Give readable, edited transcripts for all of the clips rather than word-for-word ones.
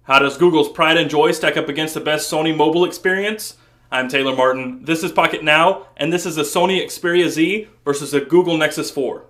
How does Google's pride and joy stack up against the best Sony mobile experience? I'm Taylor Martin, this is Pocket Now, and this is the Sony Xperia Z versus the Google Nexus 4.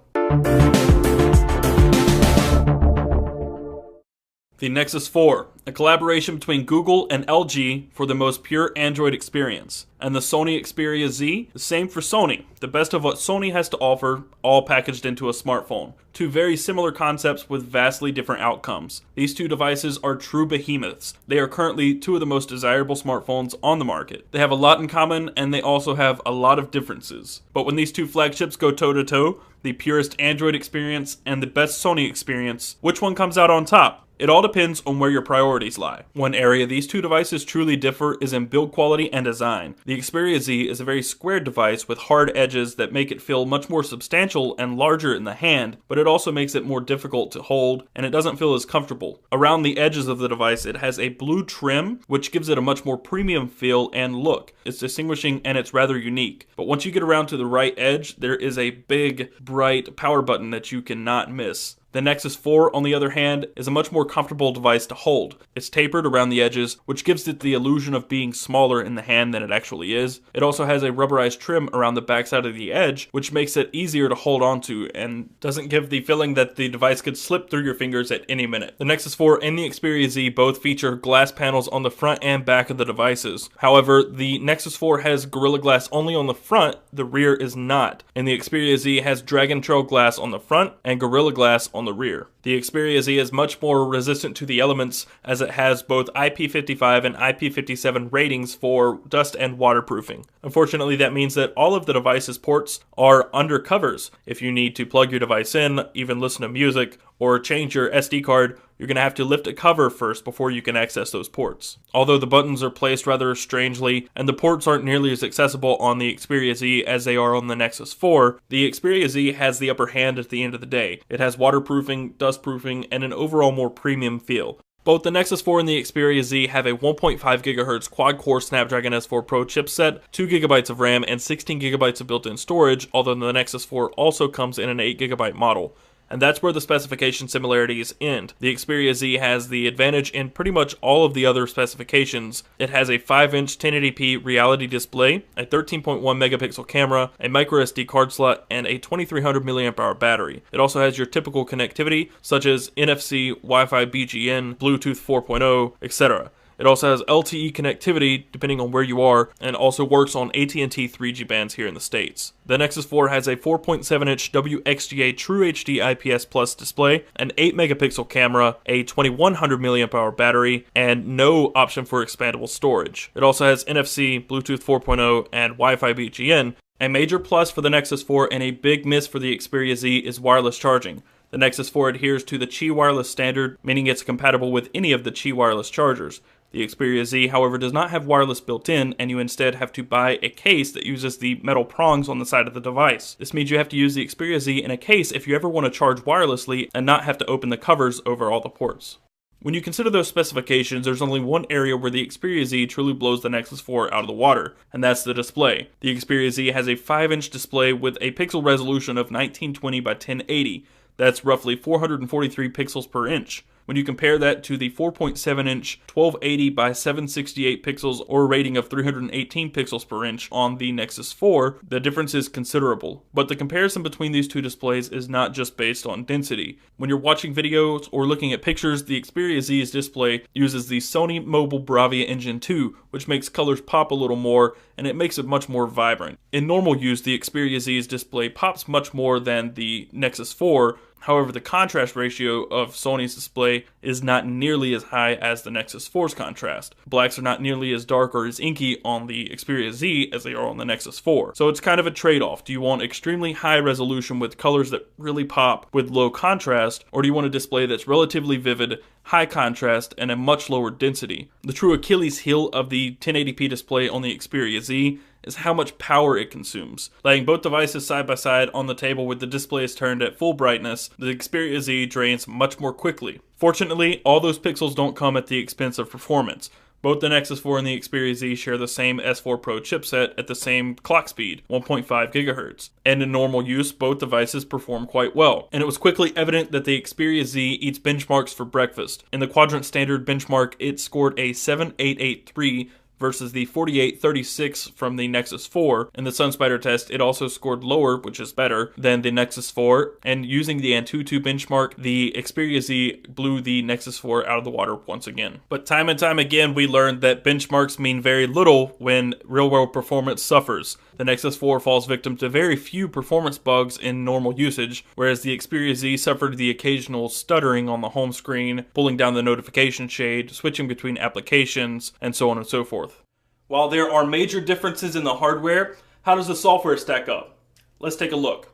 The Nexus 4, a collaboration between Google and LG for the most pure Android experience. And the Sony Xperia Z, the same for Sony, the best of what Sony has to offer, all packaged into a smartphone. Two very similar concepts with vastly different outcomes. These two devices are true behemoths. They are currently two of the most desirable smartphones on the market. They have a lot in common, and they also have a lot of differences. But when these two flagships go toe-to-toe, the purest Android experience and the best Sony experience, which one comes out on top? It all depends on where your priorities lie. One area these two devices truly differ is in build quality and design. The Xperia Z is a very squared device with hard edges that make it feel much more substantial and larger in the hand, but it also makes it more difficult to hold, and it doesn't feel as comfortable. Around the edges of the device, it has a blue trim, which gives it a much more premium feel and look. It's distinguishing and it's rather unique. But once you get around to the right edge, there is a big, bright power button that you cannot miss. The Nexus 4, on the other hand, is a much more comfortable device to hold. It's tapered around the edges, which gives it the illusion of being smaller in the hand than it actually is. It also has a rubberized trim around the backside of the edge, which makes it easier to hold onto and doesn't give the feeling that the device could slip through your fingers at any minute. The Nexus 4 and the Xperia Z both feature glass panels on the front and back of the devices. However, the Nexus 4 has Gorilla Glass only on the front, the rear is not. And the Xperia Z has Dragon Trail glass on the front and Gorilla Glass on the rear. The Xperia Z is much more resistant to the elements as it has both IP55 and IP57 ratings for dust and waterproofing. Unfortunately, that means that all of the device's ports are under covers. If you need to plug your device in, even listen to music, or change your SD card, you're going to have to lift a cover first before you can access those ports. Although the buttons are placed rather strangely, and the ports aren't nearly as accessible on the Xperia Z as they are on the Nexus 4, the Xperia Z has the upper hand at the end of the day. It has waterproofing, dustproofing, and an overall more premium feel. Both the Nexus 4 and the Xperia Z have a 1.5 GHz quad-core Snapdragon S4 Pro chipset, 2 GB of RAM, and 16 GB of built-in storage, although the Nexus 4 also comes in an 8 GB model. And that's where the specification similarities end. The Xperia Z has the advantage in pretty much all of the other specifications. It has a 5-inch 1080p reality display, a 13.1 megapixel camera, a microSD card slot, and a 2300 mAh battery. It also has your typical connectivity, such as NFC, Wi-Fi BGN, Bluetooth 4.0, etc. It also has LTE connectivity, depending on where you are, and also works on AT&T 3G bands here in the States. The Nexus 4 has a 4.7-inch WXGA True HD IPS Plus display, an 8-megapixel camera, a 2100 mAh battery, and no option for expandable storage. It also has NFC, Bluetooth 4.0, and Wi-Fi BGN. A major plus for the Nexus 4 and a big miss for the Xperia Z is wireless charging. The Nexus 4 adheres to the Qi wireless standard, meaning it's compatible with any of the Qi wireless chargers. The Xperia Z, however, does not have wireless built in, and you instead have to buy a case that uses the metal prongs on the side of the device. This means you have to use the Xperia Z in a case if you ever want to charge wirelessly and not have to open the covers over all the ports. When you consider those specifications, there's only one area where the Xperia Z truly blows the Nexus 4 out of the water, and that's the display. The Xperia Z has a 5-inch display with a pixel resolution of 1920 by 1080. That's roughly 443 pixels per inch. When you compare that to the 4.7-inch 1280 by 768 pixels or a rating of 318 pixels per inch on the Nexus 4, the difference is considerable. But the comparison between these two displays is not just based on density. When you're watching videos or looking at pictures, the Xperia Z's display uses the Sony Mobile Bravia Engine 2, which makes colors pop a little more, and it makes it much more vibrant. In normal use, the Xperia Z's display pops much more than the Nexus 4. However, the contrast ratio of Sony's display is not nearly as high as the Nexus 4's contrast. Blacks are not nearly as dark or as inky on the Xperia Z as they are on the Nexus 4. So it's kind of a trade-off. Do you want extremely high resolution with colors that really pop with low contrast, or do you want a display that's relatively vivid, high contrast, and a much lower density? The true Achilles heel of the 1080p display on the Xperia Z is how much power it consumes. Laying both devices side by side on the table with the displays turned at full brightness, the Xperia Z drains much more quickly. Fortunately, all those pixels don't come at the expense of performance. Both the Nexus 4 and the Xperia Z share the same S4 Pro chipset at the same clock speed, 1.5 GHz. And in normal use, both devices perform quite well. And it was quickly evident that the Xperia Z eats benchmarks for breakfast. In the Quadrant Standard benchmark, it scored a 7883 versus the 4836 from the Nexus 4. In the SunSpider test, it also scored lower, which is better, than the Nexus 4. And using the Antutu benchmark, the Xperia Z blew the Nexus 4 out of the water once again. But time and time again, we learned that benchmarks mean very little when real-world performance suffers. The Nexus 4 falls victim to very few performance bugs in normal usage, whereas the Xperia Z suffered the occasional stuttering on the home screen, pulling down the notification shade, switching between applications, and so on and so forth. While there are major differences in the hardware, how does the software stack up? Let's take a look.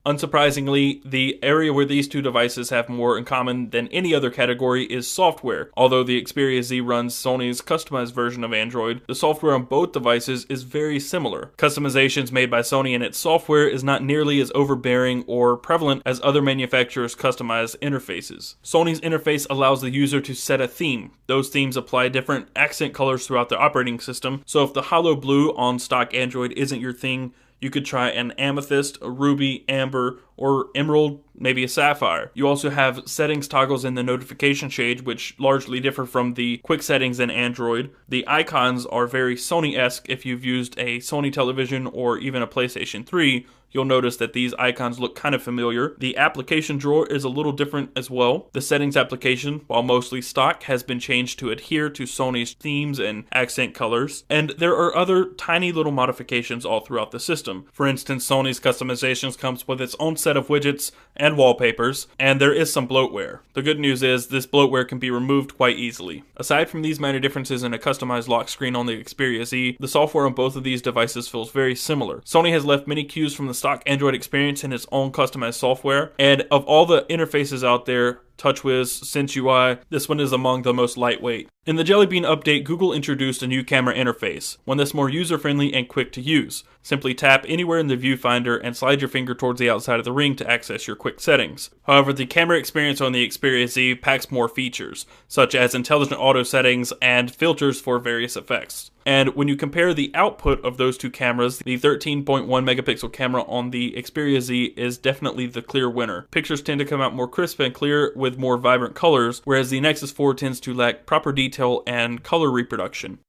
Unsurprisingly, the area where these two devices have more in common than any other category is software. Although the Xperia Z runs Sony's customized version of Android, the software on both devices is very similar. Customizations made by Sony and its software is not nearly as overbearing or prevalent as other manufacturers' customized interfaces. Sony's interface allows the user to set a theme. Those themes apply different accent colors throughout the operating system, so if the Holo Blue on stock Android isn't your thing, you could try an amethyst, a ruby, amber, or emerald, maybe a sapphire. You also have settings toggles in the notification shade, which largely differ from the quick settings in Android. The icons are very Sony-esque. If you've used a Sony television or even a PlayStation 3, you'll notice that these icons look kind of familiar. The application drawer is a little different as well. The settings application, while mostly stock, has been changed to adhere to Sony's themes and accent colors. And there are other tiny little modifications all throughout the system. For instance, Sony's customizations comes with its own set of widgets and wallpapers, and there is some bloatware. The good news is this bloatware can be removed quite easily. Aside from these minor differences in a customized lock screen on the Xperia Z, the software on both of these devices feels very similar. Sony has left many cues from the stock Android experience in its own customized software, and of all the interfaces out there, TouchWiz, SenseUI, this one is among the most lightweight. In the Jelly Bean update, Google introduced a new camera interface, one that's more user-friendly and quick to use. Simply tap anywhere in the viewfinder and slide your finger towards the outside of the ring to access your quick settings. However, the camera experience on the Xperia Z packs more features, such as intelligent auto settings and filters for various effects. And when you compare the output of those two cameras, the 13.1 megapixel camera on the Xperia Z is definitely the clear winner. Pictures tend to come out more crisp and clear with more vibrant colors, whereas the Nexus 4 tends to lack proper detail and color reproduction.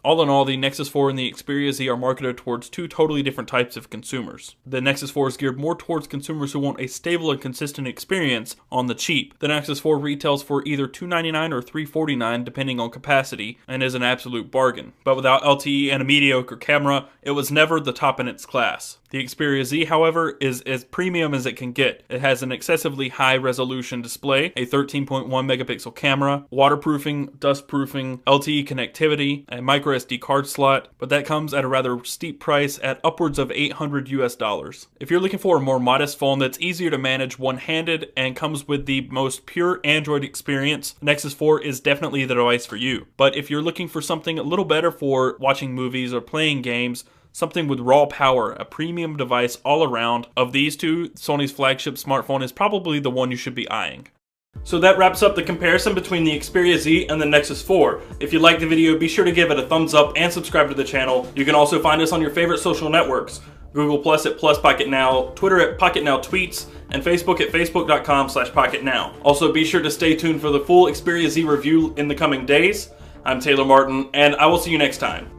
All in all, the Nexus 4 and the Xperia Z are marketed towards two totally different types of consumers. The Nexus 4 is geared more towards consumers who want a stable and consistent experience on the cheap. The Nexus 4 retails for either $299 or $349 depending on capacity, and is an absolute bargain. But without LTE and a mediocre camera, it was never the top in its class. The Xperia Z, however, is as premium as it can get. It has an excessively high resolution display, a 13.1 megapixel camera, waterproofing, dustproofing, LTE connectivity, a microSD card slot, but that comes at a rather steep price at upwards of $800 US. If you're looking for a more modest phone that's easier to manage one-handed and comes with the most pure Android experience, Nexus 4 is definitely the device for you. But if you're looking for something a little better for watching movies or playing games, something with raw power, a premium device all around, of these two, Sony's flagship smartphone is probably the one you should be eyeing. So that wraps up the comparison between the Xperia Z and the Nexus 4. If you liked the video, be sure to give it a thumbs up and subscribe to the channel. You can also find us on your favorite social networks. Google Plus at +PocketNow, Twitter at PocketNowTweets, and Facebook at facebook.com/PocketNow. Also be sure to stay tuned for the full Xperia Z review in the coming days. I'm Taylor Martin, and I will see you next time.